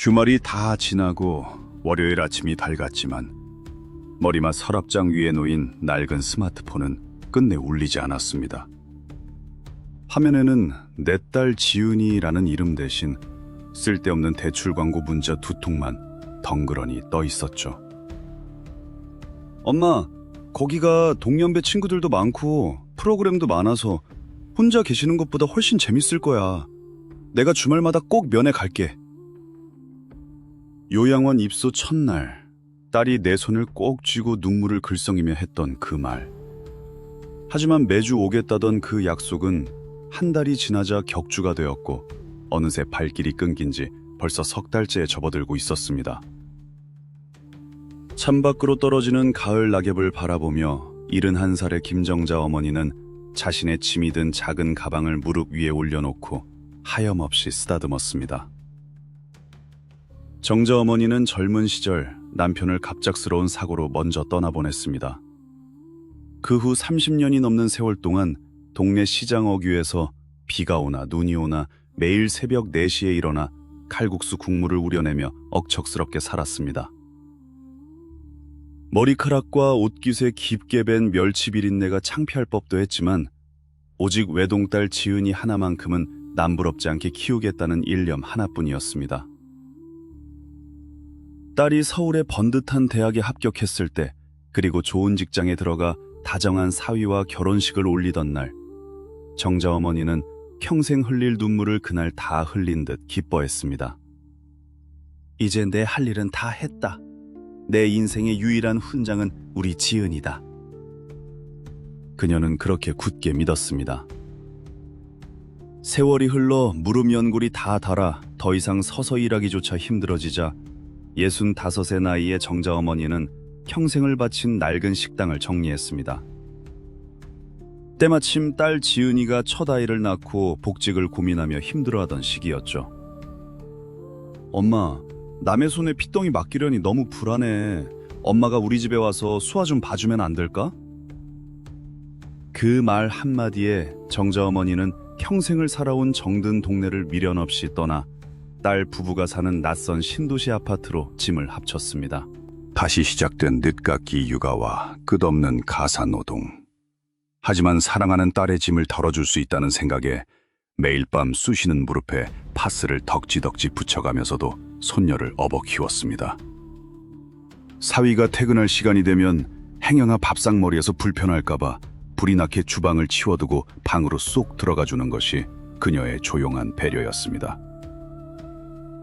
주말이 다 지나고 월요일 아침이 밝았지만 머리맡 서랍장 위에 놓인 낡은 스마트폰은 끝내 울리지 않았습니다. 화면에는 내 딸 지은이라는 이름 대신 쓸데없는 대출 광고 문자 두 통만 덩그러니 떠 있었죠. 엄마, 거기가 동년배 친구들도 많고 프로그램도 많아서 혼자 계시는 것보다 훨씬 재밌을 거야. 내가 주말마다 꼭 면회 갈게. 요양원 입소 첫날, 딸이 내 손을 꼭 쥐고 눈물을 글썽이며 했던 그 말. 하지만 매주 오겠다던 그 약속은 한 달이 지나자 격주가 되었고 어느새 발길이 끊긴 지 벌써 석 달째에 접어들고 있었습니다. 창밖으로 떨어지는 가을 낙엽을 바라보며 71살의 김정자 어머니는 자신의 짐이 든 작은 가방을 무릎 위에 올려놓고 하염없이 쓰다듬었습니다. 정자 어머니는 젊은 시절 남편을 갑작스러운 사고로 먼저 떠나보냈습니다. 그 후 30년이 넘는 세월 동안 동네 시장 어귀에서 비가 오나 눈이 오나 매일 새벽 4시에 일어나 칼국수 국물을 우려내며 억척스럽게 살았습니다. 머리카락과 옷깃에 깊게 밴 멸치 비린내가 창피할 법도 했지만 오직 외동딸 지은이 하나만큼은 남부럽지 않게 키우겠다는 일념 하나뿐이었습니다. 딸이 서울의 번듯한 대학에 합격했을 때, 그리고 좋은 직장에 들어가 다정한 사위와 결혼식을 올리던 날, 정자 어머니는 평생 흘릴 눈물을 그날 다 흘린 듯 기뻐했습니다. 이제 내 할 일은 다 했다. 내 인생의 유일한 훈장은 우리 지은이다. 그녀는 그렇게 굳게 믿었습니다. 세월이 흘러 무릎 연골이 다 닳아 더 이상 서서 일하기조차 힘들어지자 65의 나이에 정자 어머니는 평생을 바친 낡은 식당을 정리했습니다. 때마침 딸 지은이가 첫 아이를 낳고 복직을 고민하며 힘들어하던 시기였죠. 엄마, 남의 손에 핏덩이 맡기려니 너무 불안해. 엄마가 우리 집에 와서 수아 좀 봐주면 안 될까? 그 말 한마디에 정자 어머니는 평생을 살아온 정든 동네를 미련 없이 떠나 딸 부부가 사는 낯선 신도시 아파트로 짐을 합쳤습니다. 다시 시작된 늦깎이 육아와 끝없는 가사노동. 하지만 사랑하는 딸의 짐을 덜어줄 수 있다는 생각에 매일 밤 쑤시는 무릎에 파스를 덕지덕지 붙여가면서도 손녀를 업어 키웠습니다. 사위가 퇴근할 시간이 되면 행여나 밥상머리에서 불편할까봐 불이 나게 주방을 치워두고 방으로 쏙 들어가주는 것이 그녀의 조용한 배려였습니다.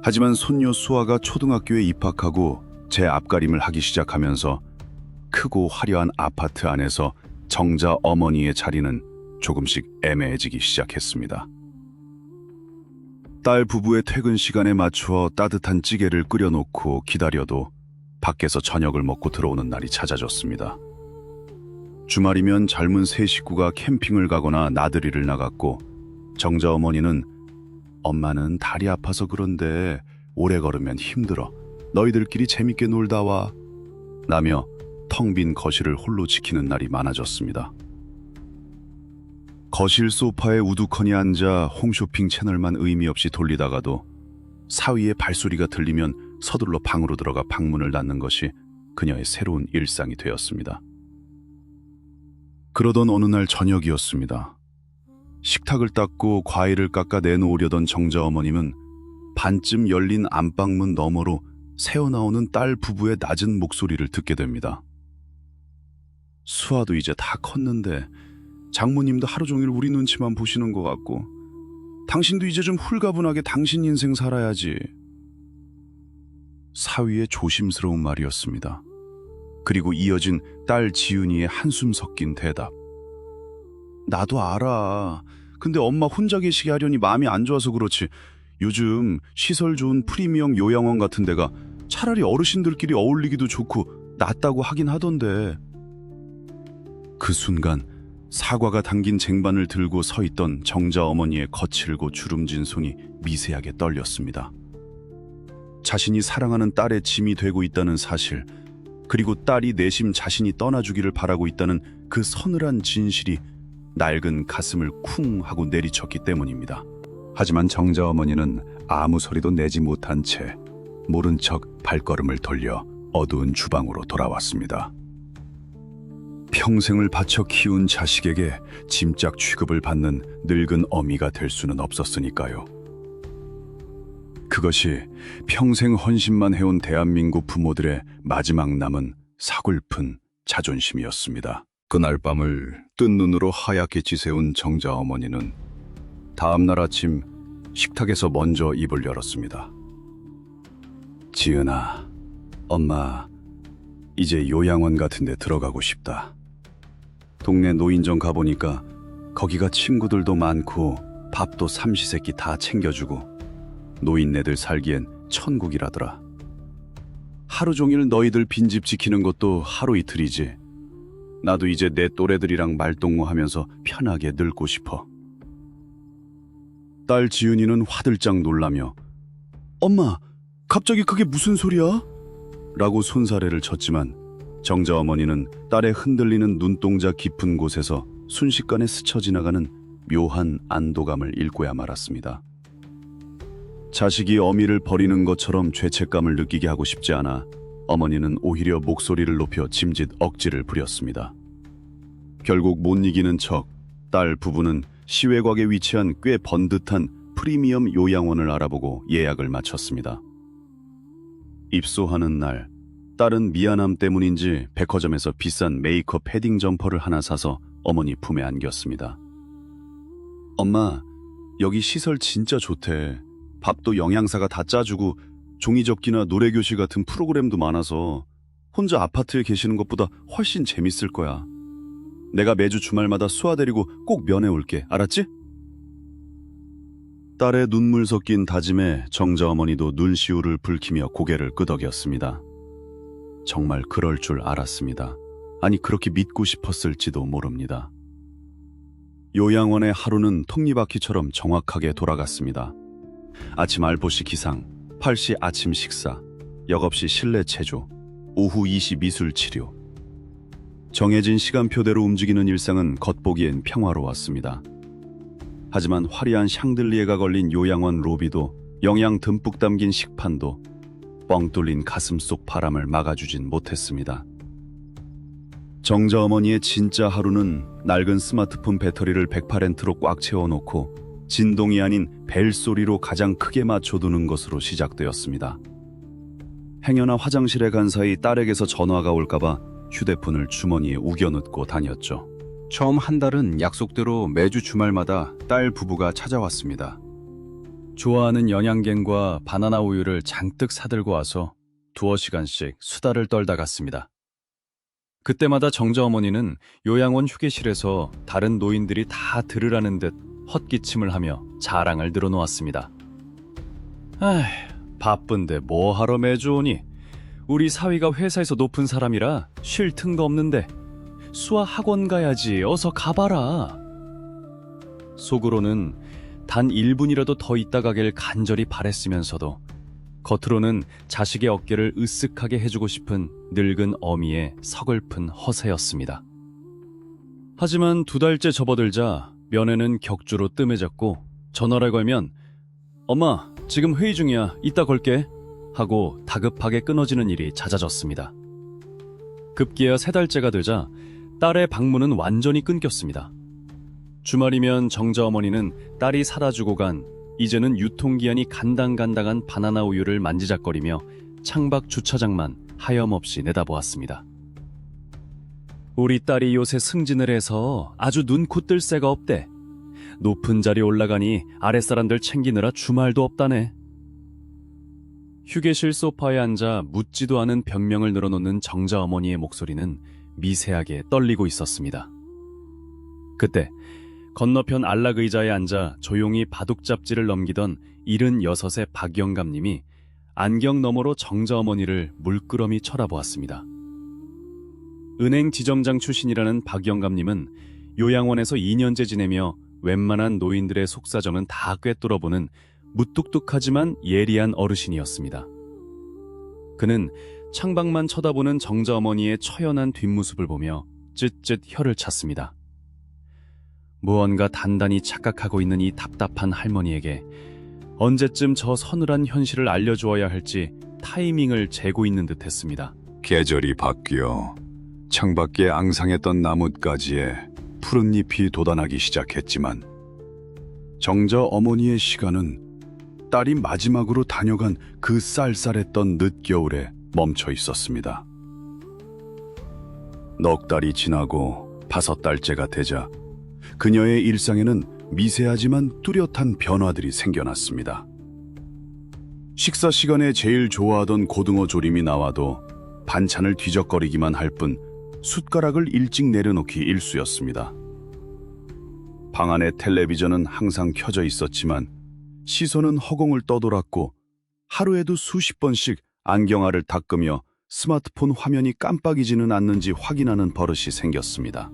하지만 손녀 수아가 초등학교에 입학하고 제 앞가림을 하기 시작하면서 크고 화려한 아파트 안에서 정자 어머니의 자리는 조금씩 애매해지기 시작했습니다. 딸 부부의 퇴근 시간에 맞추어 따뜻한 찌개를 끓여놓고 기다려도 밖에서 저녁을 먹고 들어오는 날이 잦아졌습니다. 주말이면 젊은 세 식구가 캠핑을 가거나 나들이를 나갔고 정자 어머니는 엄마는 다리 아파서 그런데 오래 걸으면 힘들어. 너희들끼리 재밌게 놀다 와. 라며 텅 빈 거실을 홀로 지키는 날이 많아졌습니다. 거실 소파에 우두커니 앉아 홈쇼핑 채널만 의미 없이 돌리다가도 사위의 발소리가 들리면 서둘러 방으로 들어가 방문을 닫는 것이 그녀의 새로운 일상이 되었습니다. 그러던 어느 날 저녁이었습니다. 식탁을 닦고 과일을 깎아 내놓으려던 정자 어머님은 반쯤 열린 안방문 너머로 새어나오는 딸 부부의 낮은 목소리를 듣게 됩니다. 수아도 이제 다 컸는데 장모님도 하루 종일 우리 눈치만 보시는 것 같고 당신도 이제 좀 홀가분하게 당신 인생 살아야지. 사위의 조심스러운 말이었습니다. 그리고 이어진 딸 지은이의 한숨 섞인 대답. 나도 알아. 근데 엄마 혼자 계시게 하려니 마음이 안 좋아서 그렇지. 요즘 시설 좋은 프리미엄 요양원 같은 데가 차라리 어르신들끼리 어울리기도 좋고 낫다고 하긴 하던데. 그 순간 사과가 담긴 쟁반을 들고 서 있던 정자 어머니의 거칠고 주름진 손이 미세하게 떨렸습니다. 자신이 사랑하는 딸의 짐이 되고 있다는 사실, 그리고 딸이 내심 자신이 떠나주기를 바라고 있다는 그 서늘한 진실이 낡은 가슴을 쿵 하고 내리쳤기 때문입니다. 하지만 정자 어머니는 아무 소리도 내지 못한 채 모른 척 발걸음을 돌려 어두운 주방으로 돌아왔습니다. 평생을 바쳐 키운 자식에게 짐짝 취급을 받는 늙은 어미가 될 수는 없었으니까요. 그것이 평생 헌신만 해온 대한민국 부모들의 마지막 남은 서글픈 자존심이었습니다. 그날 밤을 뜬 눈으로 하얗게 지새운 정자 어머니는 다음 날 아침 식탁에서 먼저 입을 열었습니다. 지은아, 엄마 이제 요양원 같은 데 들어가고 싶다. 동네 노인정 가보니까 거기가 친구들도 많고 밥도 삼시세끼 다 챙겨주고 노인네들 살기엔 천국이라더라. 하루 종일 너희들 빈집 지키는 것도 하루 이틀이지. 나도 이제 내 또래들이랑 말동무하면서 편하게 늙고 싶어. 딸 지은이는 화들짝 놀라며 엄마, 갑자기 그게 무슨 소리야? 라고 손사래를 쳤지만 정자 어머니는 딸의 흔들리는 눈동자 깊은 곳에서 순식간에 스쳐 지나가는 묘한 안도감을 읽고야 말았습니다. 자식이 어미를 버리는 것처럼 죄책감을 느끼게 하고 싶지 않아 어머니는 오히려 목소리를 높여 짐짓 억지를 부렸습니다. 결국 못 이기는 척 딸 부부는 시외곽에 위치한 꽤 번듯한 프리미엄 요양원을 알아보고 예약을 마쳤습니다. 입소하는 날 딸은 미안함 때문인지 백화점에서 비싼 메이크업 패딩 점퍼를 하나 사서 어머니 품에 안겼습니다. 엄마, 여기 시설 진짜 좋대. 밥도 영양사가 다 짜주고 종이접기나 노래교실 같은 프로그램도 많아서 혼자 아파트에 계시는 것보다 훨씬 재밌을 거야. 내가 매주 주말마다 수아 데리고 꼭 면회 올게. 알았지? 딸의 눈물 섞인 다짐에 정자 어머니도 눈시울을 붉히며 고개를 끄덕였습니다. 정말 그럴 줄 알았습니다. 아니, 그렇게 믿고 싶었을지도 모릅니다. 요양원의 하루는 톱니바퀴처럼 정확하게 돌아갔습니다. 아침 알포시 기상, 8시 아침 식사, 역없이 실내 체조, 오후 2시 미술 치료. 정해진 시간표대로 움직이는 일상은 겉보기엔 평화로웠습니다. 하지만 화려한 샹들리에가 걸린 요양원 로비도 영양 듬뿍 담긴 식판도 뻥 뚫린 가슴 속 바람을 막아주진 못했습니다. 정자 어머니의 진짜 하루는 낡은 스마트폰 배터리를 100%로 꽉 채워놓고 진동이 아닌 벨소리로 가장 크게 맞춰두는 것으로 시작되었습니다. 행여나 화장실에 간 사이 딸에게서 전화가 올까봐 휴대폰을 주머니에 우겨넣고 다녔죠. 처음 한 달은 약속대로 매주 주말마다 딸 부부가 찾아왔습니다. 좋아하는 영양갱과 바나나 우유를 잔뜩 사들고 와서 두어 시간씩 수다를 떨다 갔습니다. 그때마다 정자 어머니는 요양원 휴게실에서 다른 노인들이 다 들으라는 듯 헛기침을 하며 자랑을 늘어놓았습니다. 아휴, 바쁜데 뭐하러 매주 오니? 우리 사위가 회사에서 높은 사람이라 쉴 틈도 없는데 수아 학원 가야지. 어서 가봐라. 속으로는 단 1분이라도 더 있다 가길 간절히 바랬으면서도 겉으로는 자식의 어깨를 으쓱하게 해주고 싶은 늙은 어미의 서글픈 허세였습니다. 하지만 2달째 접어들자 면회는 격주로 뜸해졌고 전화를 걸면 엄마, 지금 회의 중이야. 이따 걸게. 하고 다급하게 끊어지는 일이 잦아졌습니다. 급기야 3달째가 되자 딸의 방문은 완전히 끊겼습니다. 주말이면 정자 어머니는 딸이 사다 주고 간 이제는 유통기한이 간당간당한 바나나 우유를 만지작거리며 창밖 주차장만 하염없이 내다보았습니다. 우리 딸이 요새 승진을 해서 아주 눈코 뜰 새가 없대. 높은 자리 올라가니 아랫사람들 챙기느라 주말도 없다네. 휴게실 소파에 앉아 묻지도 않은 변명을 늘어놓는 정자 어머니의 목소리는 미세하게 떨리고 있었습니다. 그때 건너편 안락 의자에 앉아 조용히 바둑 잡지를 넘기던 76의 박영감님이 안경 너머로 정자 어머니를 물끄러미 쳐다보았습니다. 은행 지점장 출신이라는 박영감님은 요양원에서 2년째 지내며 웬만한 노인들의 속사정은 다 꿰뚫어보는 무뚝뚝하지만 예리한 어르신이었습니다. 그는 창밖만 쳐다보는 정자 어머니의 처연한 뒷모습을 보며 쯧쯧 혀를 찼습니다. 무언가 단단히 착각하고 있는 이 답답한 할머니에게 언제쯤 저 서늘한 현실을 알려주어야 할지 타이밍을 재고 있는 듯했습니다. 계절이 바뀌어 창밖에 앙상했던 나뭇가지에 푸른 잎이 돋아나기 시작했지만 정자 어머니의 시간은 딸이 마지막으로 다녀간 그 쌀쌀했던 늦겨울에 멈춰 있었습니다. 넉 달이 지나고 5달째가 되자 그녀의 일상에는 미세하지만 뚜렷한 변화들이 생겨났습니다. 식사 시간에 제일 좋아하던 고등어 조림이 나와도 반찬을 뒤적거리기만 할 뿐 숟가락을 일찍 내려놓기 일쑤였습니다. 방 안의 텔레비전은 항상 켜져 있었지만 시선은 허공을 떠돌았고 하루에도 수십 번씩 안경알을 닦으며 스마트폰 화면이 깜빡이지는 않는지 확인하는 버릇이 생겼습니다.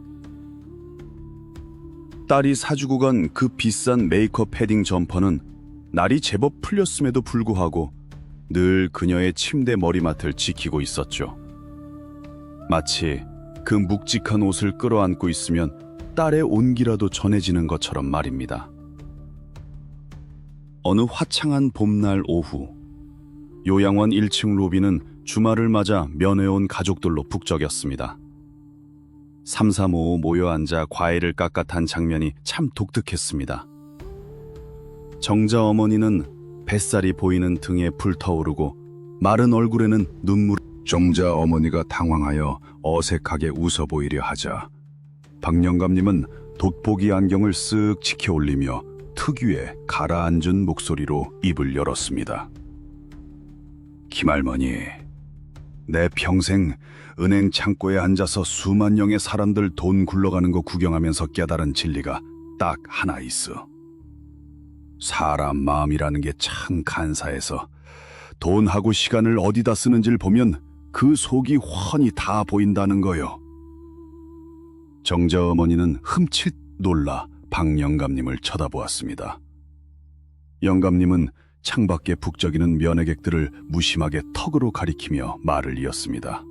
딸이 사주고 간 그 비싼 메이크업 패딩 점퍼는 날이 제법 풀렸음에도 불구하고 늘 그녀의 침대 머리맡을 지키고 있었죠. 마치 그 묵직한 옷을 끌어안고 있으면 딸의 온기라도 전해지는 것처럼 말입니다. 어느 화창한 봄날 오후, 요양원 1층 로비는 주말을 맞아 면회온 가족들로 북적였습니다. 삼삼오오 모여 앉아 과일을 깎아 탄 장면이 참 독특했습니다. 정자 어머니는 뱃살이 보이는 등에 불타오르고 마른 얼굴에는 눈물. 정자 어머니가 당황하여 어색하게 웃어 보이려 하자 박 영감님은 돋보기 안경을 쓱 치켜 올리며 특유의 가라앉은 목소리로 입을 열었습니다. 김할머니, 내 평생 은행 창고에 앉아서 수만 명의 사람들 돈 굴러가는 거 구경하면서 깨달은 진리가 딱 하나 있어. 사람 마음이라는 게 참 간사해서 돈하고 시간을 어디다 쓰는지를 보면 그 속이 훤히 다 보인다는 거요. 정자 어머니는 흠칫 놀라 박 영감님을 쳐다보았습니다. 영감님은 창밖에 북적이는 면회객들을 무심하게 턱으로 가리키며 말을 이었습니다.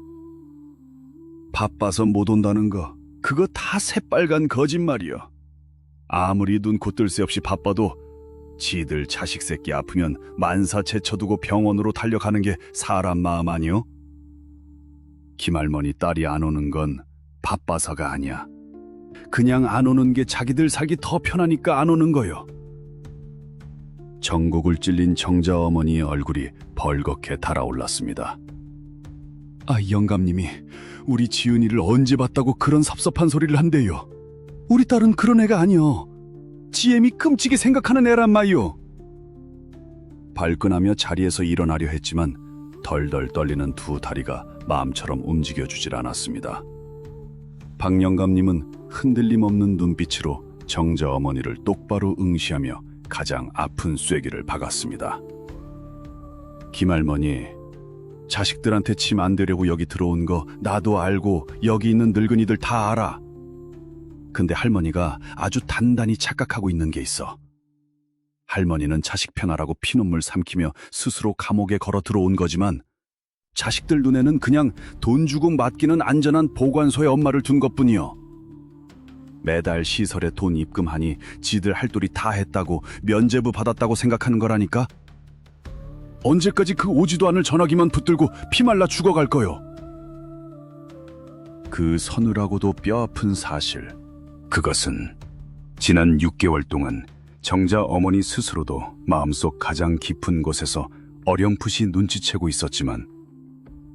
바빠서 못 온다는 거, 그거 다 새빨간 거짓말이요. 아무리 눈코 뜰 새 없이 바빠도 지들 자식 새끼 아프면 만사체 쳐두고 병원으로 달려가는 게 사람 마음 아니요? 김할머니 딸이 안 오는 건 바빠서가 아니야. 그냥 안 오는 게 자기들 살기 더 편하니까 안 오는 거요. 전곡을 찔린 정자 어머니의 얼굴이 벌겋게 달아올랐습니다. 아, 영감님이 우리 지은이를 언제 봤다고 그런 섭섭한 소리를 한대요. 우리 딸은 그런 애가 아니요. 지엠이 끔찍이 생각하는 애란 말이요. 발끈하며 자리에서 일어나려 했지만 덜덜 떨리는 두 다리가 마음처럼 움직여주질 않았습니다. 박 영감님은 흔들림 없는 눈빛으로 정자 어머니를 똑바로 응시하며 가장 아픈 쐐기를 박았습니다. 김할머니, 자식들한테 침 안 대려고 여기 들어온 거 나도 알고 여기 있는 늙은이들 다 알아. 근데 할머니가 아주 단단히 착각하고 있는 게 있어. 할머니는 자식 편하라고 피눈물 삼키며 스스로 감옥에 걸어 들어온 거지만 자식들 눈에는 그냥 돈 주고 맡기는 안전한 보관소에 엄마를 둔 것뿐이요. 매달 시설에 돈 입금하니 지들 할 도리 다 했다고 면죄부 받았다고 생각하는 거라니까? 언제까지 그 오지도 않을 전화기만 붙들고 피말라 죽어갈 거요? 그 서늘하고도 뼈아픈 사실, 그것은 지난 6개월 동안 정자 어머니 스스로도 마음속 가장 깊은 곳에서 어렴풋이 눈치채고 있었지만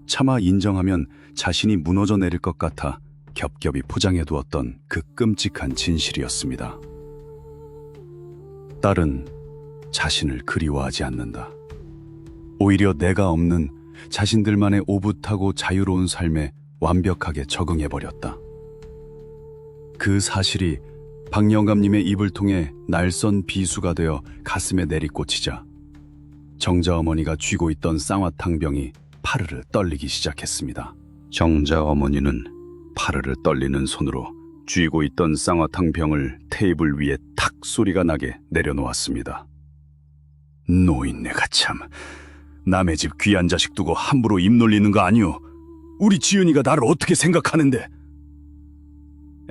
차마 인정하면 자신이 무너져 내릴 것 같아 겹겹이 포장해두었던 그 끔찍한 진실이었습니다. 딸은 자신을 그리워하지 않는다. 오히려 내가 없는 자신들만의 오붓하고 자유로운 삶에 완벽하게 적응해버렸다. 그 사실이 박 영감님의 입을 통해 날선 비수가 되어 가슴에 내리꽂히자 정자 어머니가 쥐고 있던 쌍화탕병이 파르르 떨리기 시작했습니다. 정자 어머니는 파르르 떨리는 손으로 쥐고 있던 쌍화탕병을 테이블 위에 탁 소리가 나게 내려놓았습니다. 노인네가 참, 남의 집 귀한 자식 두고 함부로 입 놀리는 거 아니오. 우리 지은이가 나를 어떻게 생각하는데.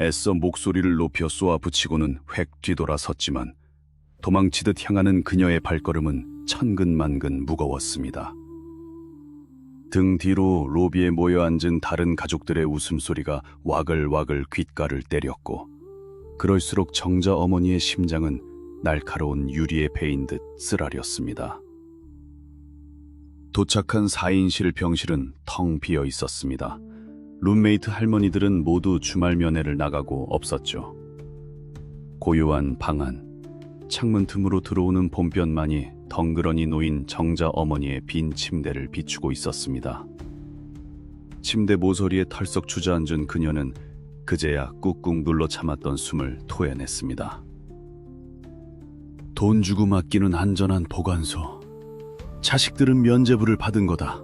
애써 목소리를 높여 쏘아붙이고는 획 뒤돌아 섰지만 도망치듯 향하는 그녀의 발걸음은 천근만근 무거웠습니다. 등 뒤로 로비에 모여 앉은 다른 가족들의 웃음소리가 와글와글 귓가를 때렸고, 그럴수록 정자 어머니의 심장은 날카로운 유리에 베인 듯 쓰라렸습니다. 도착한 4인실 병실은 텅 비어 있었습니다. 룸메이트 할머니들은 모두 주말 면회를 나가고 없었죠. 고요한 방 안, 창문 틈으로 들어오는 봄볕만이 덩그러니 놓인 정자 어머니의 빈 침대를 비추고 있었습니다. 침대 모서리에 털썩 주저앉은 그녀는 그제야 꾹꾹 눌러 참았던 숨을 토해냈습니다. 돈 주고 맡기는 안전한 보관소. 자식들은 면죄부를 받은 거다.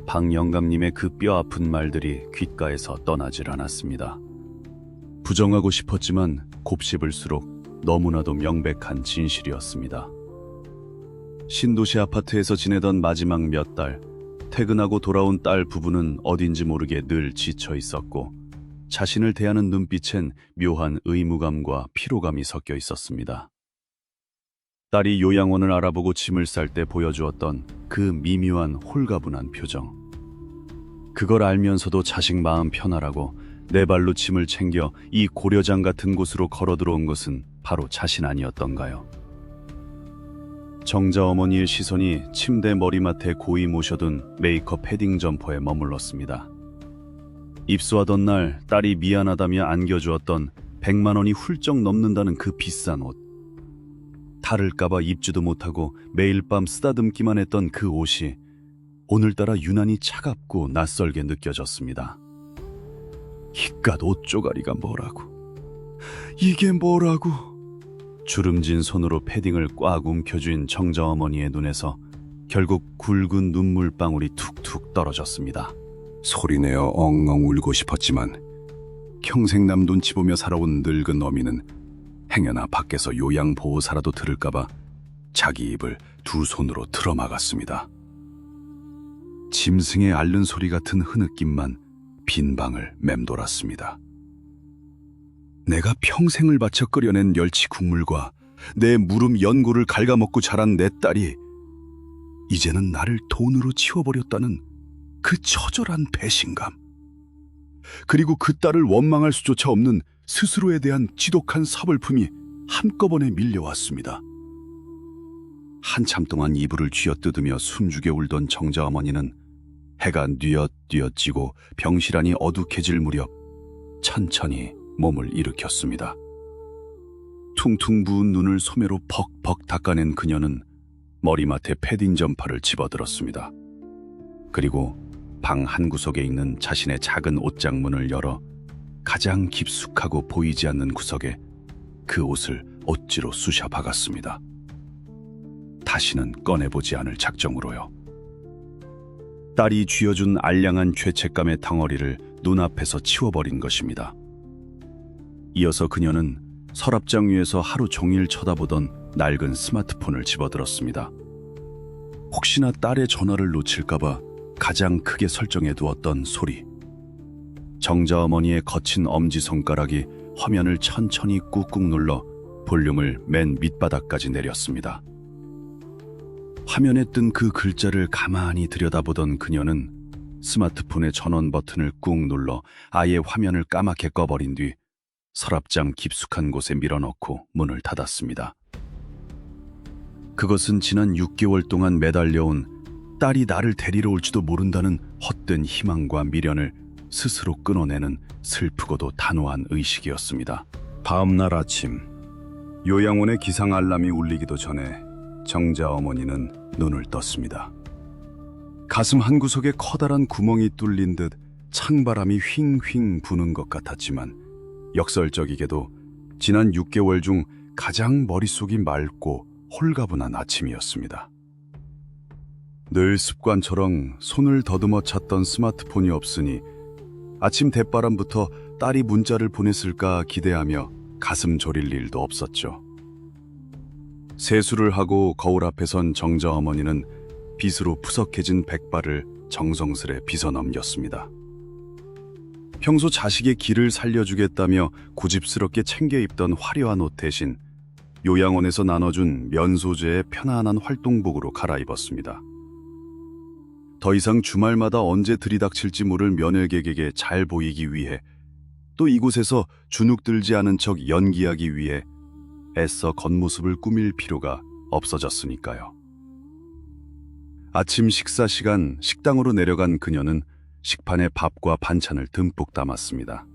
박 영감님의 그 뼈아픈 말들이 귓가에서 떠나질 않았습니다. 부정하고 싶었지만 곱씹을수록 너무나도 명백한 진실이었습니다. 신도시 아파트에서 지내던 마지막 몇 달, 퇴근하고 돌아온 딸 부부는 어딘지 모르게 늘 지쳐 있었고, 자신을 대하는 눈빛엔 묘한 의무감과 피로감이 섞여 있었습니다. 딸이 요양원을 알아보고 짐을 쌀 때 보여주었던 그 미묘한 홀가분한 표정. 그걸 알면서도 자식 마음 편하라고 네 발로 짐을 챙겨 이 고려장 같은 곳으로 걸어 들어온 것은 바로 자신 아니었던가요? 정자 어머니의 시선이 침대 머리맡에 고이 모셔둔 메이크업 패딩 점퍼에 머물렀습니다. 입소하던 날 딸이 미안하다며 안겨주었던 100만 원이 훌쩍 넘는다는 그 비싼 옷. 타를까봐 입지도 못하고 매일 밤 쓰다듬기만 했던 그 옷이 오늘따라 유난히 차갑고 낯설게 느껴졌습니다. 이깟 옷 조가리가 뭐라고? 이게 뭐라고? 주름진 손으로 패딩을 꽉 움켜쥔 정자 어머니의 눈에서 결국 굵은 눈물방울이 툭툭 떨어졌습니다. 소리내어 엉엉 울고 싶었지만 평생 남 눈치 보며 살아온 늙은 어미는 행여나 밖에서 요양보호사라도 들을까봐 자기 입을 두 손으로 틀어막았습니다. 짐승의 앓는 소리 같은 흐느낌만 빈 방을 맴돌았습니다. 내가 평생을 바쳐 끓여낸 멸치 국물과 내 무릎 연골을 갉아먹고 자란 내 딸이 이제는 나를 돈으로 치워버렸다는 그 처절한 배신감, 그리고 그 딸을 원망할 수조차 없는 스스로에 대한 지독한 서글픔이 한꺼번에 밀려왔습니다. 한참 동안 이불을 쥐어뜯으며 숨죽여 울던 정자 어머니는 해가 뉘엿뉘엿 지고 병실안이 어둑해질 무렵 천천히 몸을 일으켰습니다. 퉁퉁 부은 눈을 소매로 벅벅 닦아낸 그녀는 머리맡에 패딩 점퍼를 집어들었습니다. 그리고 방 한구석에 있는 자신의 작은 옷장 문을 열어 가장 깊숙하고 보이지 않는 구석에 그 옷을 옷지로 쑤셔 박았습니다. 다시는 꺼내보지 않을 작정으로요. 딸이 쥐어준 알량한 죄책감의 덩어리를 눈앞에서 치워버린 것입니다. 이어서 그녀는 서랍장 위에서 하루 종일 쳐다보던 낡은 스마트폰을 집어들었습니다. 혹시나 딸의 전화를 놓칠까봐 가장 크게 설정해두었던 소리. 정자 어머니의 거친 엄지손가락이 화면을 천천히 꾹꾹 눌러 볼륨을 맨 밑바닥까지 내렸습니다. 화면에 뜬 그 글자를 가만히 들여다보던 그녀는 스마트폰의 전원 버튼을 꾹 눌러 아예 화면을 까맣게 꺼버린 뒤 서랍장 깊숙한 곳에 밀어넣고 문을 닫았습니다. 그것은 지난 6개월 동안 매달려온 딸이 나를 데리러 올지도 모른다는 헛된 희망과 미련을 스스로 끊어내는 슬프고도 단호한 의식이었습니다. 다음 날 아침, 요양원의 기상 알람이 울리기도 전에 정자 어머니는 눈을 떴습니다. 가슴 한구석에 커다란 구멍이 뚫린 듯 찬바람이 휑휑 부는 것 같았지만 역설적이게도 지난 6개월 중 가장 머릿속이 맑고 홀가분한 아침이었습니다. 늘 습관처럼 손을 더듬어 찾던 스마트폰이 없으니 아침 대바람부터 딸이 문자를 보냈을까 기대하며 가슴 졸일 일도 없었죠. 세수를 하고 거울 앞에 선 정자 어머니는 빗으로 푸석해진 백발을 정성스레 빗어 넘겼습니다. 평소 자식의 기를 살려주겠다며 고집스럽게 챙겨 입던 화려한 옷 대신 요양원에서 나눠준 면 소재의 편안한 활동복으로 갈아입었습니다. 더 이상 주말마다 언제 들이닥칠지 모를 면회객에게 잘 보이기 위해, 또 이곳에서 주눅 들지 않은 척 연기하기 위해 애써 겉모습을 꾸밀 필요가 없어졌으니까요. 아침 식사 시간 식당으로 내려간 그녀는 식판에 밥과 반찬을 듬뿍 담았습니다.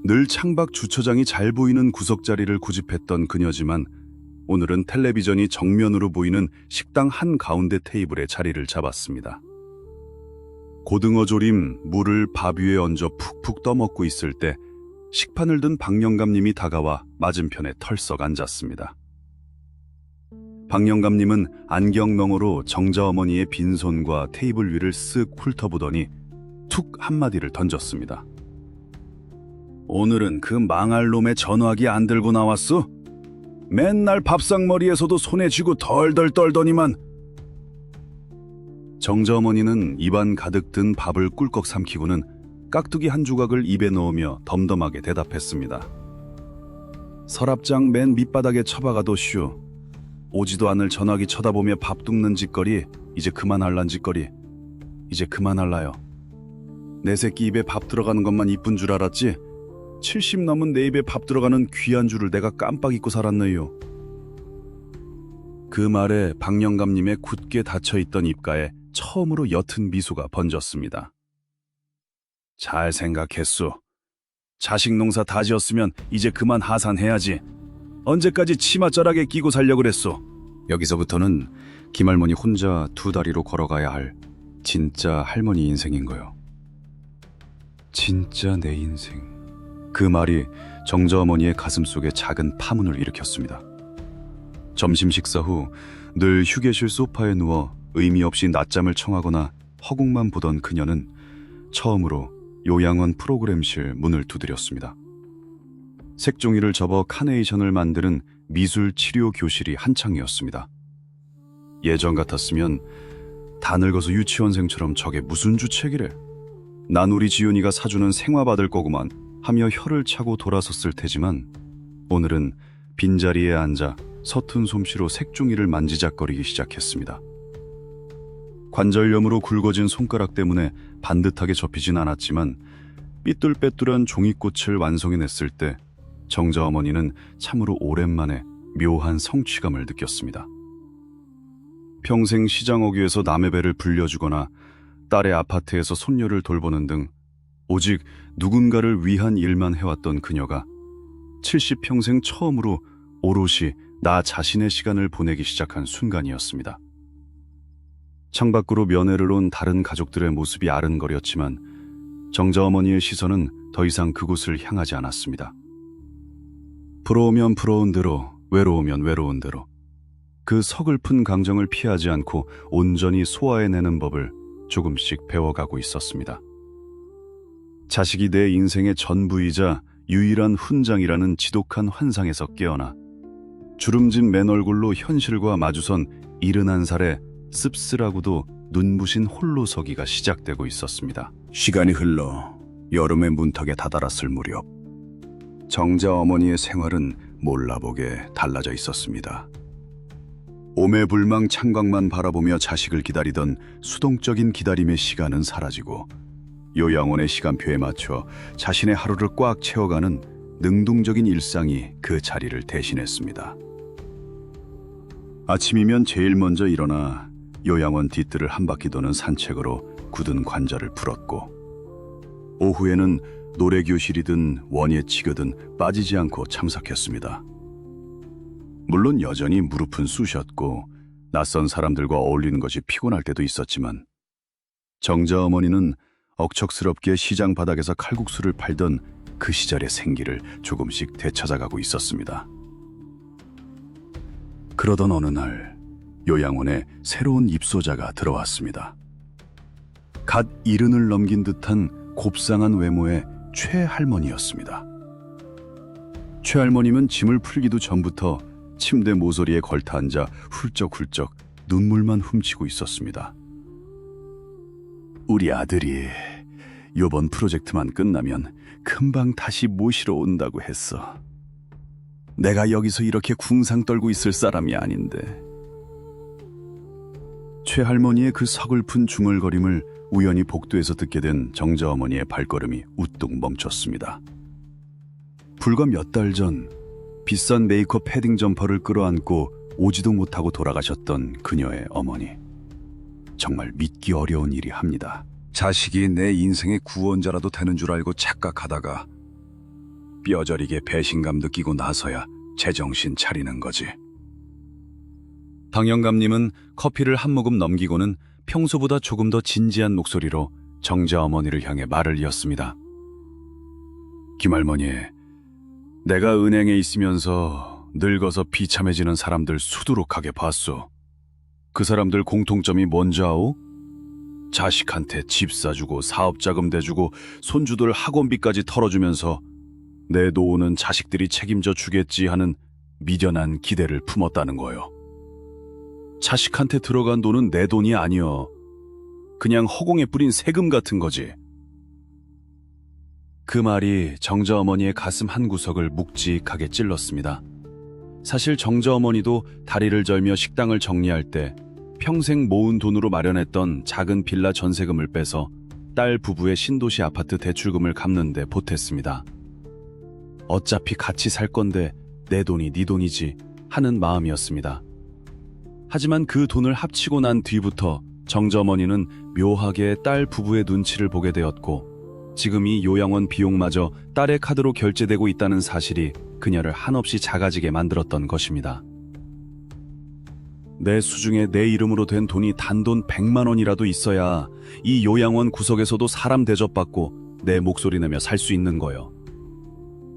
늘 창밖 주차장이 잘 보이는 구석자리를 고집했던 그녀지만 오늘은 텔레비전이 정면으로 보이는 식당 한가운데 테이블에 자리를 잡았습니다. 고등어 조림, 물을 밥 위에 얹어 푹푹 떠먹고 있을 때 식판을 든 박영감님이 다가와 맞은편에 털썩 앉았습니다. 박영감님은 안경너머로 정자 어머니의 빈손과 테이블 위를 쓱 훑어보더니 툭 한마디를 던졌습니다. 오늘은 그 망할 놈의 전화기 안 들고 나왔어? 맨날 밥상머리에서도 손에 쥐고 덜덜 떨더니만. 정자 어머니는 입안 가득 든 밥을 꿀꺽 삼키고는 깍두기 한 조각을 입에 넣으며 덤덤하게 대답했습니다. 서랍장 맨 밑바닥에 처박아도 쉬우. 오지도 않을 전화기 쳐다보며 밥 뚝는 짓거리 이제 그만할란 짓거리 이제 그만할라요. 내 새끼 입에 밥 들어가는 것만 이쁜 줄 알았지 70 넘은 내 입에 밥 들어가는 귀한 줄을 내가 깜빡 잊고 살았네요. 그 말에 박영감님의 굳게 닫혀있던 입가에 처음으로 옅은 미소가 번졌습니다. 잘 생각했소. 자식 농사 다 지었으면 이제 그만 하산해야지. 언제까지 치맛자락에 끼고 살려고 그랬소. 여기서부터는 김할머니 혼자 두 다리로 걸어가야 할 진짜 할머니 인생인 거요. 진짜 내 인생. 그 말이 정자 어머니의 가슴속에 작은 파문을 일으켰습니다. 점심 식사 후 늘 휴게실 소파에 누워 의미 없이 낮잠을 청하거나 허공만 보던 그녀는 처음으로 요양원 프로그램실 문을 두드렸습니다. 색종이를 접어 카네이션을 만드는 미술 치료 교실이 한창이었습니다. 예전 같았으면 다 늙어서 유치원생처럼 저게 무슨 주책이래. 난 우리 지윤이가 사주는 생화 받을 거구만 하며 혀를 차고 돌아섰을 테지만 오늘은 빈자리에 앉아 서툰 솜씨로 색종이를 만지작거리기 시작했습니다. 관절염으로 굵어진 손가락 때문에 반듯하게 접히진 않았지만 삐뚤빼뚤한 종이꽃을 완성해냈을 때 정자 어머니는 참으로 오랜만에 묘한 성취감을 느꼈습니다. 평생 시장어귀에서 남의 배를 불려주거나 딸의 아파트에서 손녀를 돌보는 등 오직 누군가를 위한 일만 해왔던 그녀가 70평생 처음으로 오롯이 나 자신의 시간을 보내기 시작한 순간이었습니다. 창밖으로 면회를 온 다른 가족들의 모습이 아른거렸지만 정자 어머니의 시선은 더 이상 그곳을 향하지 않았습니다. 부러우면 부러운 대로, 외로우면 외로운 대로 그 서글픈 감정을 피하지 않고 온전히 소화해내는 법을 조금씩 배워가고 있었습니다. 자식이 내 인생의 전부이자 유일한 훈장이라는 지독한 환상에서 깨어나 주름진 맨얼굴로 현실과 마주선 71살의 씁쓸하고도 눈부신 홀로서기가 시작되고 있었습니다. 시간이 흘러 여름의 문턱에 다다랐을 무렵 정자 어머니의 생활은 몰라보게 달라져 있었습니다. 오매불망 창밖만 바라보며 자식을 기다리던 수동적인 기다림의 시간은 사라지고 요양원의 시간표에 맞춰 자신의 하루를 꽉 채워가는 능동적인 일상이 그 자리를 대신했습니다. 아침이면 제일 먼저 일어나 요양원 뒷뜰을 한 바퀴 도는 산책으로 굳은 관절을 풀었고 오후에는 노래교실이든 원예치교든 빠지지 않고 참석했습니다. 물론 여전히 무릎은 쑤셨고 낯선 사람들과 어울리는 것이 피곤할 때도 있었지만 정자 어머니는 억척스럽게 시장 바닥에서 칼국수를 팔던 그 시절의 생기를 조금씩 되찾아가고 있었습니다. 그러던 어느 날 요양원에 새로운 입소자가 들어왔습니다. 갓 70을 넘긴 듯한 곱상한 외모의 최할머니였습니다. 최할머님은 짐을 풀기도 전부터 침대 모서리에 걸터앉아 훌쩍훌쩍 눈물만 훔치고 있었습니다. 우리 아들이 요번 프로젝트만 끝나면 금방 다시 모시러 온다고 했어. 내가 여기서 이렇게 궁상 떨고 있을 사람이 아닌데. 최할머니의 그 서글픈 중얼거림을 우연히 복도에서 듣게 된 정자 어머니의 발걸음이 우뚝 멈췄습니다. 불과 몇 달 전 비싼 메이크업 패딩 점퍼를 끌어안고 오지도 못하고 돌아가셨던 그녀의 어머니. 정말 믿기 어려운 일이 합니다. 자식이 내 인생의 구원자라도 되는 줄 알고 착각하다가 뼈저리게 배신감 느끼고 나서야 제정신 차리는 거지. 당영감님은 커피를 한 모금 넘기고는 평소보다 조금 더 진지한 목소리로 정자 어머니를 향해 말을 이었습니다. 김할머니, 내가 은행에 있으면서 늙어서 비참해지는 사람들 수두룩하게 봤소. 그 사람들 공통점이 뭔지 아오? 자식한테 집 사주고 사업자금 대주고 손주들 학원비까지 털어주면서 내 노후는 자식들이 책임져 주겠지 하는 미련한 기대를 품었다는 거요. 자식한테 들어간 돈은 내 돈이 아니여. 그냥 허공에 뿌린 세금 같은 거지. 그 말이 정자 어머니의 가슴 한 구석을 묵직하게 찔렀습니다. 사실 정자 어머니도 다리를 절며 식당을 정리할 때 평생 모은 돈으로 마련했던 작은 빌라 전세금을 빼서 딸 부부의 신도시 아파트 대출금을 갚는 데 보탰습니다. 어차피 같이 살 건데 내 돈이 네 돈이지 하는 마음이었습니다. 하지만 그 돈을 합치고 난 뒤부터 정자 어머니는 묘하게 딸 부부의 눈치를 보게 되었고 지금 이 요양원 비용마저 딸의 카드로 결제되고 있다는 사실이 그녀를 한없이 작아지게 만들었던 것입니다. 내 수중에 내 이름으로 된 돈이 단돈 100만 원이라도 있어야 이 요양원 구석에서도 사람 대접받고 내 목소리 내며 살 수 있는 거요.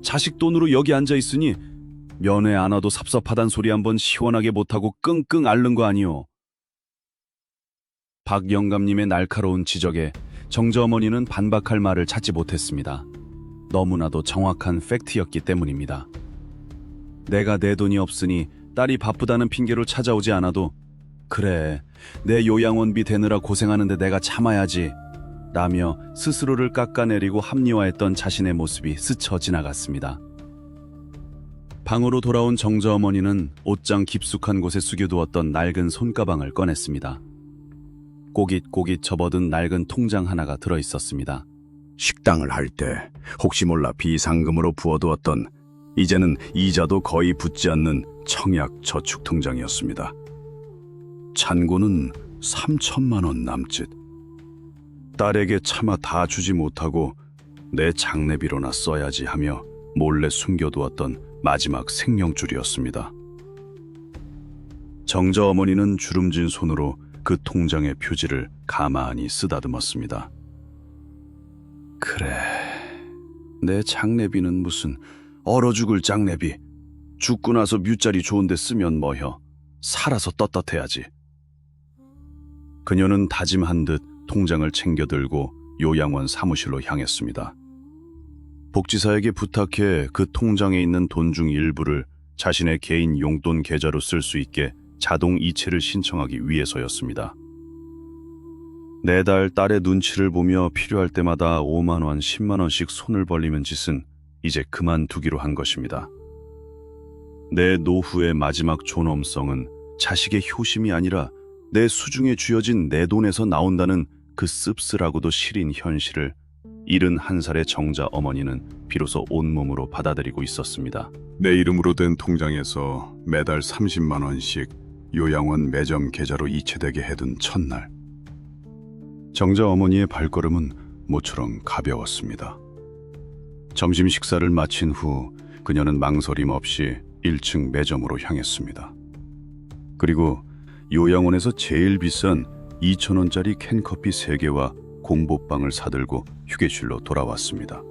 자식 돈으로 여기 앉아 있으니 면회 안 와도 섭섭하단 소리 한번 시원하게 못하고 끙끙 앓는 거 아니오. 박 영감님의 날카로운 지적에 정자 어머니는 반박할 말을 찾지 못했습니다. 너무나도 정확한 팩트였기 때문입니다. 내가 내 돈이 없으니 딸이 바쁘다는 핑계로 찾아오지 않아도 그래, 내 요양원비 대느라 고생하는데 내가 참아야지 라며 스스로를 깎아내리고 합리화했던 자신의 모습이 스쳐 지나갔습니다. 방으로 돌아온 정자 어머니는 옷장 깊숙한 곳에 숙여두었던 낡은 손가방을 꺼냈습니다. 꼬깃꼬깃 접어든 낡은 통장 하나가 들어있었습니다. 식당을 할 때 혹시 몰라 비상금으로 부어두었던 이제는 이자도 거의 붙지 않는 청약 저축 통장이었습니다. 잔고는 3천만 원 남짓. 딸에게 차마 다 주지 못하고 내 장례비로나 써야지 하며 몰래 숨겨두었던 마지막 생명줄이었습니다. 정자 어머니는 주름진 손으로 그 통장의 표지를 가만히 쓰다듬었습니다. 그래, 내 장례비는 무슨 얼어 죽을 장례비. 죽고 나서 뮤자리 좋은데 쓰면 뭐여. 살아서 떳떳해야지. 그녀는 다짐한 듯 통장을 챙겨 들고 요양원 사무실로 향했습니다. 복지사에게 부탁해 그 통장에 있는 돈 중 일부를 자신의 개인 용돈 계좌로 쓸 수 있게 자동 이체를 신청하기 위해서였습니다. 매달 딸의 눈치를 보며 필요할 때마다 5만 원, 10만 원씩 손을 벌리는 짓은 이제 그만두기로 한 것입니다. 내 노후의 마지막 존엄성은 자식의 효심이 아니라 내 수중에 쥐어진 내 돈에서 나온다는 그 씁쓸하고도 시린 현실을 71살의 정자 어머니는 비로소 온몸으로 받아들이고 있었습니다. 내 이름으로 된 통장에서 매달 30만 원씩 요양원 매점 계좌로 이체되게 해둔 첫날, 정자 어머니의 발걸음은 모처럼 가벼웠습니다. 점심 식사를 마친 후 그녀는 망설임 없이 1층 매점으로 향했습니다. 그리고 요양원에서 제일 비싼 2,000원짜리 캔커피 3개와 공보빵을 사들고 휴게실로 돌아왔습니다.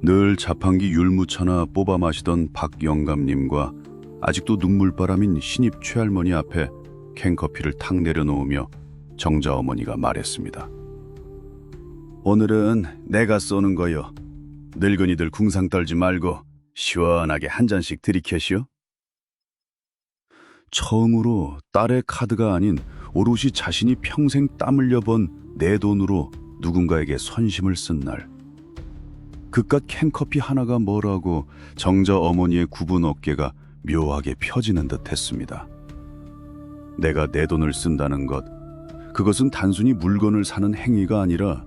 늘 자판기 율무차나 뽑아 마시던 박 영감님과 아직도 눈물바람인 신입 최할머니 앞에 캔커피를 탁 내려놓으며 정자 어머니가 말했습니다. 오늘은 내가 쏘는 거요. 늙은이들 궁상 떨지 말고 시원하게 한 잔씩 들이켜시오. 처음으로 딸의 카드가 아닌 오롯이 자신이 평생 땀 흘려 번 내 돈으로 누군가에게 선심을 쓴 날. 그깟 캔커피 하나가 뭐라고 정자 어머니의 굽은 어깨가 묘하게 펴지는 듯 했습니다. 내가 내 돈을 쓴다는 것, 그것은 단순히 물건을 사는 행위가 아니라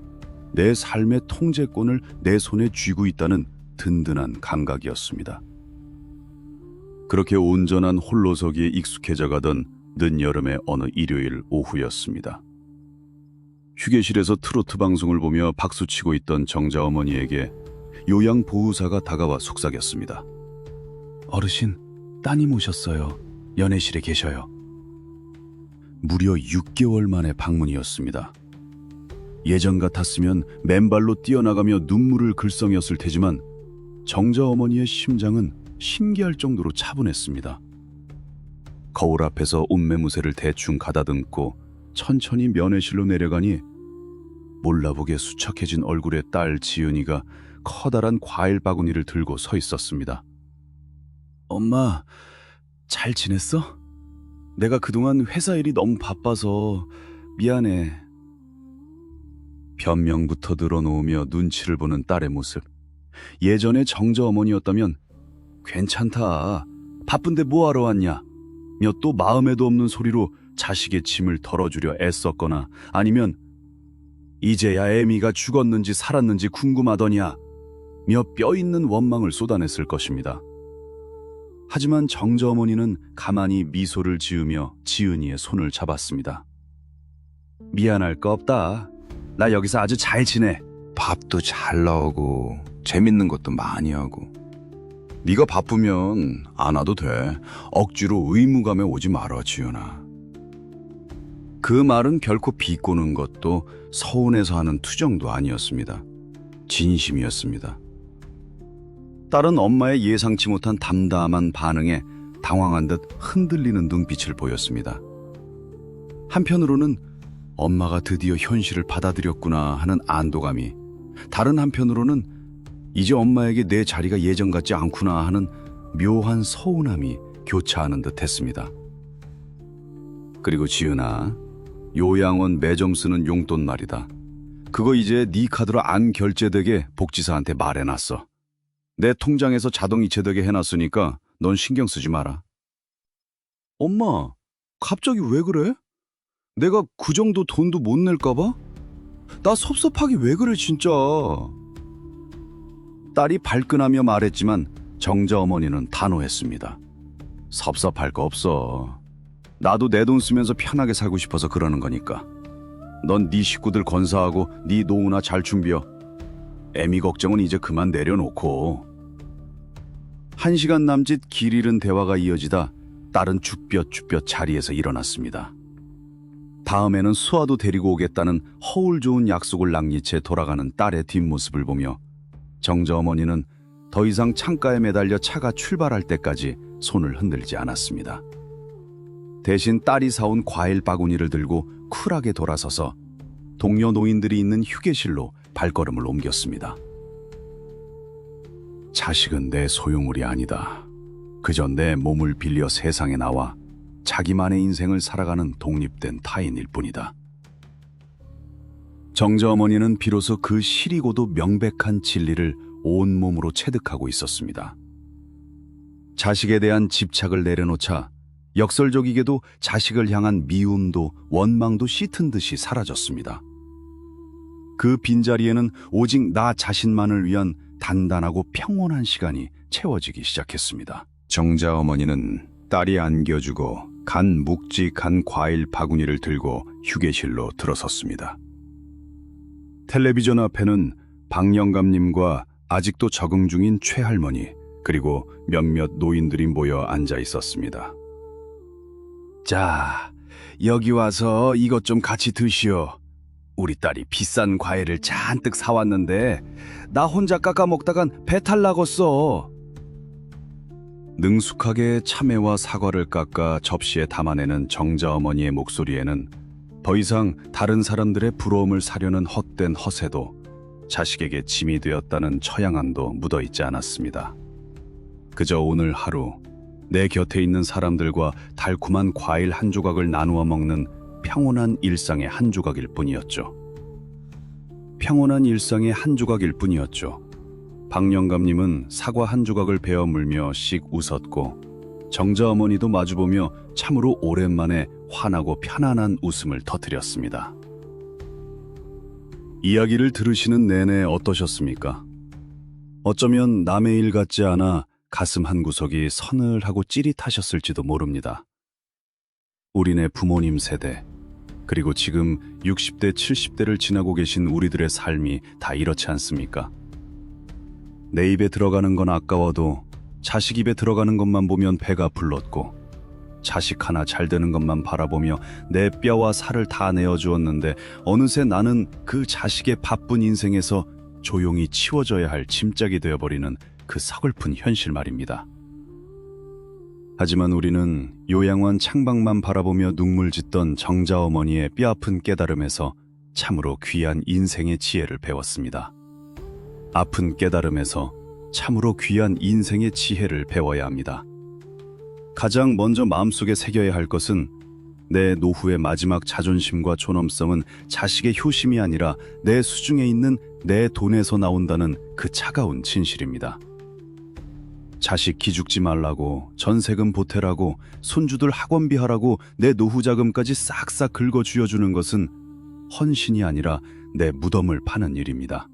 내 삶의 통제권을 내 손에 쥐고 있다는 든든한 감각이었습니다. 그렇게 온전한 홀로서기에 익숙해져 가던 늦여름의 어느 일요일 오후였습니다. 휴게실에서 트로트 방송을 보며 박수치고 있던 정자 어머니에게 요양보호사가 다가와 속삭였습니다. 어르신, 따님 오셨어요. 연애실에 계셔요. 무려 6개월 만의 방문이었습니다. 예전 같았으면 맨발로 뛰어나가며 눈물을 글썽였을 테지만 정자 어머니의 심장은 신기할 정도로 차분했습니다. 거울 앞에서 옷매무새를 대충 가다듬고 천천히 면회실로 내려가니 몰라보게 수척해진 얼굴의 딸 지은이가 커다란 과일 바구니를 들고 서 있었습니다. 엄마, 잘 지냈어? 내가 그동안 회사 일이 너무 바빠서 미안해. 변명부터 늘어놓으며 눈치를 보는 딸의 모습. 예전에 정자 어머니였다면 괜찮다, 바쁜데 뭐하러 왔냐 며 또 마음에도 없는 소리로 자식의 짐을 덜어주려 애썼거나 아니면 이제야 애미가 죽었는지 살았는지 궁금하더냐 며 뼈있는 원망을 쏟아냈을 것입니다. 하지만 정자 어머니는 가만히 미소를 지으며 지은이의 손을 잡았습니다. 미안할 거 없다. 나 여기서 아주 잘 지내. 밥도 잘 나오고 재밌는 것도 많이 하고. 네가 바쁘면 안 와도 돼. 억지로 의무감에 오지 마라, 지은아. 그 말은 결코 비꼬는 것도 서운해서 하는 투정도 아니었습니다. 진심이었습니다. 딸은 엄마의 예상치 못한 담담한 반응에 당황한 듯 흔들리는 눈빛을 보였습니다. 한편으로는 엄마가 드디어 현실을 받아들였구나 하는 안도감이, 다른 한편으로는 이제 엄마에게 내 자리가 예전 같지 않구나 하는 묘한 서운함이 교차하는 듯 했습니다. 그리고 지은아, 요양원 매점 쓰는 용돈 말이다. 그거 이제 네 카드로 안 결제되게 복지사한테 말해놨어. 내 통장에서 자동 이체되게 해놨으니까 넌 신경 쓰지 마라. 엄마, 갑자기 왜 그래? 내가 그 정도 돈도 못 낼까 봐? 나 섭섭하게 왜 그래 진짜. 딸이 발끈하며 말했지만 정자 어머니는 단호했습니다. 섭섭할 거 없어. 나도 내 돈 쓰면서 편하게 살고 싶어서 그러는 거니까. 넌 네 식구들 건사하고 네 노후나 잘 준비해. 애미 걱정은 이제 그만 내려놓고. 1시간 남짓 길 잃은 대화가 이어지다 딸은 쭈뼛쭈뼛 자리에서 일어났습니다. 다음에는 수아도 데리고 오겠다는 허울 좋은 약속을 낭리채 돌아가는 딸의 뒷모습을 보며 정자 어머니는 더 이상 창가에 매달려 차가 출발할 때까지 손을 흔들지 않았습니다. 대신 딸이 사온 과일 바구니를 들고 쿨하게 돌아서서 동료 노인들이 있는 휴게실로 발걸음을 옮겼습니다. 자식은 내 소유물이 아니다. 그저 내 몸을 빌려 세상에 나와 자기만의 인생을 살아가는 독립된 타인일 뿐이다. 정자 어머니는 비로소 그 시리고도 명백한 진리를 온몸으로 체득하고 있었습니다. 자식에 대한 집착을 내려놓자 역설적이게도 자식을 향한 미움도 원망도 씻은 듯이 사라졌습니다. 그 빈자리에는 오직 나 자신만을 위한 단단하고 평온한 시간이 채워지기 시작했습니다. 정자 어머니는 딸이 안겨주고 간 묵직한 과일 바구니를 들고 휴게실로 들어섰습니다. 텔레비전 앞에는 박영감님과 아직도 적응 중인 최할머니, 그리고 몇몇 노인들이 모여 앉아 있었습니다. 자, 여기 와서 이것 좀 같이 드시오. 우리 딸이 비싼 과일을 잔뜩 사왔는데 나 혼자 깎아 먹다간 배탈 나겠어. 능숙하게 참외와 사과를 깎아 접시에 담아내는 정자 어머니의 목소리에는 더 이상 다른 사람들의 부러움을 사려는 헛된 허세도 자식에게 짐이 되었다는 처량함도 묻어있지 않았습니다. 그저 오늘 하루 내 곁에 있는 사람들과 달콤한 과일 한 조각을 나누어 먹는 평온한 일상의 한 조각일 뿐이었죠. 평온한 일상의 한 조각일 뿐이었죠. 박영감님은 사과 한 조각을 베어 물며 씩 웃었고 정자 어머니도 마주보며 참으로 오랜만에 환하고 편안한 웃음을 터뜨렸습니다. 이야기를 들으시는 내내 어떠셨습니까? 어쩌면 남의 일 같지 않아 가슴 한구석이 서늘하고 찌릿하셨을지도 모릅니다. 우리네 부모님 세대, 그리고 지금 60대, 70대를 지나고 계신 우리들의 삶이 다 이렇지 않습니까? 내 입에 들어가는 건 아까워도 자식 입에 들어가는 것만 보면 배가 불렀고, 자식 하나 잘 되는 것만 바라보며 내 뼈와 살을 다 내어주었는데 어느새 나는 그 자식의 바쁜 인생에서 조용히 치워져야 할 짐짝이 되어버리는 그 서글픈 현실 말입니다. 하지만 우리는 요양원 창밖만 바라보며 눈물 짓던 정자 어머니의 뼈아픈 깨달음에서 참으로 귀한 인생의 지혜를 배웠습니다. 아픈 깨달음에서 참으로 귀한 인생의 지혜를 배워야 합니다. 가장 먼저 마음속에 새겨야 할 것은 내 노후의 마지막 자존심과 존엄성은 자식의 효심이 아니라 내 수중에 있는 내 돈에서 나온다는 그 차가운 진실입니다. 자식 기죽지 말라고, 전세금 보태라고, 손주들 학원비 하라고 내 노후 자금까지 싹싹 긁어 쥐어주는 것은 헌신이 아니라 내 무덤을 파는 일입니다.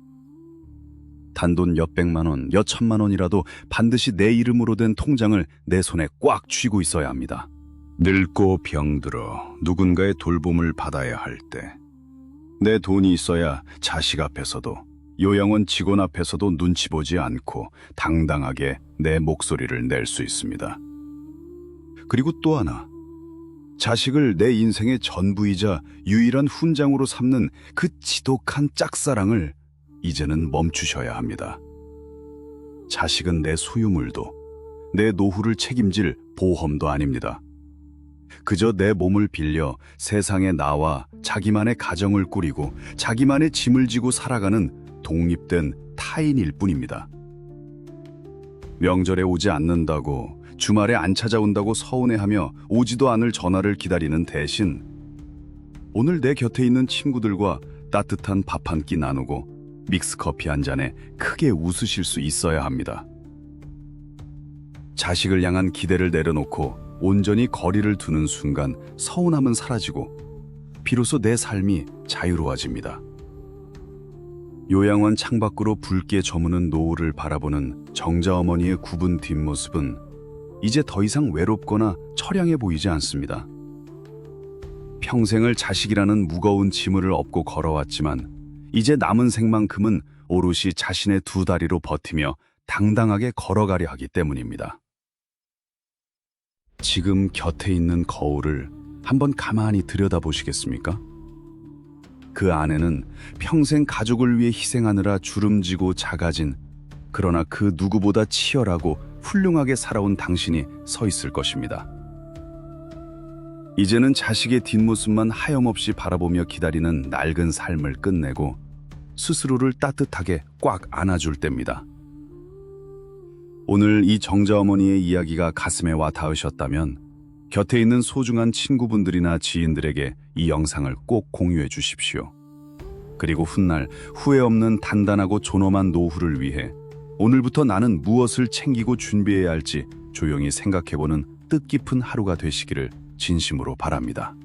단돈 몇백만 원, 몇천만 원이라도 반드시 내 이름으로 된 통장을 내 손에 꽉 쥐고 있어야 합니다. 늙고 병들어 누군가의 돌봄을 받아야 할 때, 내 돈이 있어야 자식 앞에서도 요양원 직원 앞에서도 눈치 보지 않고 당당하게 내 목소리를 낼 수 있습니다. 그리고 또 하나, 자식을 내 인생의 전부이자 유일한 훈장으로 삼는 그 지독한 짝사랑을 이제는 멈추셔야 합니다. 자식은 내 소유물도, 내 노후를 책임질 보험도 아닙니다. 그저 내 몸을 빌려 세상에 나와 자기만의 가정을 꾸리고 자기만의 짐을 지고 살아가는 독립된 타인일 뿐입니다. 명절에 오지 않는다고, 주말에 안 찾아온다고 서운해하며 오지도 않을 전화를 기다리는 대신 오늘 내 곁에 있는 친구들과 따뜻한 밥 한 끼 나누고 믹스커피 한 잔에 크게 웃으실 수 있어야 합니다. 자식을 향한 기대를 내려놓고 온전히 거리를 두는 순간 서운함은 사라지고 비로소 내 삶이 자유로워집니다. 요양원 창밖으로 붉게 저무는 노을을 바라보는 정자 어머니의 굽은 뒷모습은 이제 더 이상 외롭거나 처량해 보이지 않습니다. 평생을 자식이라는 무거운 짐을 업고 걸어왔지만 이제 남은 생만큼은 오롯이 자신의 두 다리로 버티며 당당하게 걸어가려 하기 때문입니다. 지금 곁에 있는 거울을 한번 가만히 들여다보시겠습니까? 그 안에는 평생 가족을 위해 희생하느라 주름지고 작아진, 그러나 그 누구보다 치열하고 훌륭하게 살아온 당신이 서 있을 것입니다. 이제는 자식의 뒷모습만 하염없이 바라보며 기다리는 낡은 삶을 끝내고 스스로를 따뜻하게 꽉 안아줄 때입니다. 오늘 이 정자 어머니의 이야기가 가슴에 와 닿으셨다면 곁에 있는 소중한 친구분들이나 지인들에게 이 영상을 꼭 공유해 주십시오. 그리고 훗날 후회 없는 단단하고 존엄한 노후를 위해 오늘부터 나는 무엇을 챙기고 준비해야 할지 조용히 생각해보는 뜻깊은 하루가 되시기를 진심으로 바랍니다.